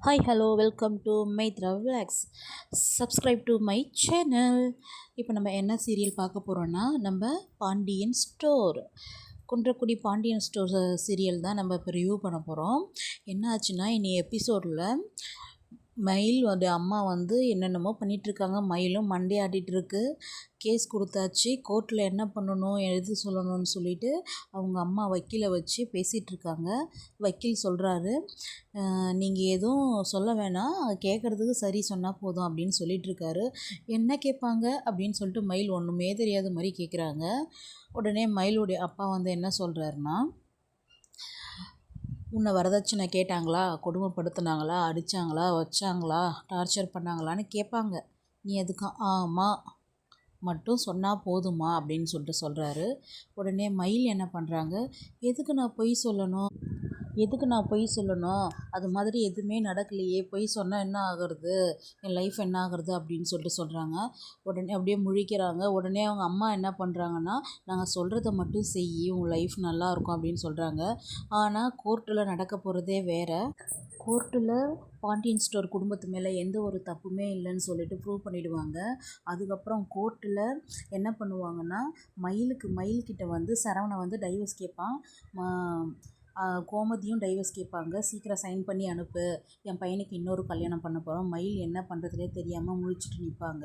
Hi, hello, welcome to Maitra Vlogs. Subscribe to my channel. இப்போ நம்ம என்ன serial பார்க்க போகிறோன்னா Pandian store Kunrakudi Pandian store serial தான் நம்ம இப்போ ரிவ்யூ பண்ண போகிறோம். என்ன ஆச்சுன்னா இனி எபிசோடில் மயில் அம்மா என்னென்னமோ பண்ணிகிட்ருக்காங்க. மயிலும் மண்டே ஆடிட்டுருக்கு. கேஸ் கொடுத்தாச்சு, கோர்ட்டில் என்ன பண்ணணும் எழுதி சொல்லணும்னு சொல்லிட்டு அவங்க அம்மா வக்கீலை வச்சு பேசிகிட்ருக்காங்க. வக்கீல் சொல்கிறாரு, நீங்கள் எதுவும் சொல்ல வேணாம், கேட்குறதுக்கு சரி சொன்னால் போதும் அப்படின்னு சொல்லிகிட்ருக்காரு. என்ன கேட்பாங்க அப்படின்னு சொல்லிட்டு மயில் ஒன்றுமே தெரியாத மாதிரி கேட்குறாங்க. உடனே மயிலுடைய அப்பா என்ன சொல்கிறாருன்னா, உன்னை வரதட்சணை கேட்டாங்களா, கொடுமைப்படுத்தினாங்களா, அடித்தாங்களா, வச்சாங்களா, டார்ச்சர் பண்ணாங்களான்னு கேட்பாங்க. நீ அதுக்கு ஆமாம் மட்டும் சொன்னால் போதுமா அப்படின்னு சொல்லிட்டு சொல்கிறாரு. உடனே மயில் என்ன பண்ணுறாங்க, எதுக்கு நான் பொய் சொல்லணும், அது மாதிரி எதுவுமே நடக்கலையே, பொய் சொன்னால் என்ன ஆகிறது, என் லைஃப் என்ன ஆகிறது அப்படின்னு சொல்லிட்டு சொல்கிறாங்க. உடனே அப்படியே முழிக்கிறாங்க. உடனே அவங்க அம்மா என்ன பண்ணுறாங்கன்னா, நாங்கள் சொல்கிறத மட்டும் செய், உன் லைஃப் நல்லாயிருக்கும் அப்படின்னு சொல்கிறாங்க. ஆனால் கோர்ட்டில் நடக்க போகிறதே வேறு. கோர்ட்டில் பாண்டியன் ஸ்டோர் குடும்பத்து மேலே எந்த ஒரு தப்புமே இல்லைன்னு சொல்லிட்டு ப்ரூவ் பண்ணிவிடுவாங்க. அதுக்கப்புறம் கோர்ட்டில் என்ன பண்ணுவாங்கன்னா, மயில்கிட்ட சரவணன் டைவர்ஸ் கேட்பான். கோமதியும் டைவர்ஸ் கேட்பாங்க. சீக்கிரம் சைன் பண்ணி அனுப்பு, என் பையனுக்கு இன்னொரு கல்யாணம் பண்ண போகிறோம். மயில் என்ன பண்ணுறதுனே தெரியாமல் முழிச்சிட்டு நிற்பாங்க.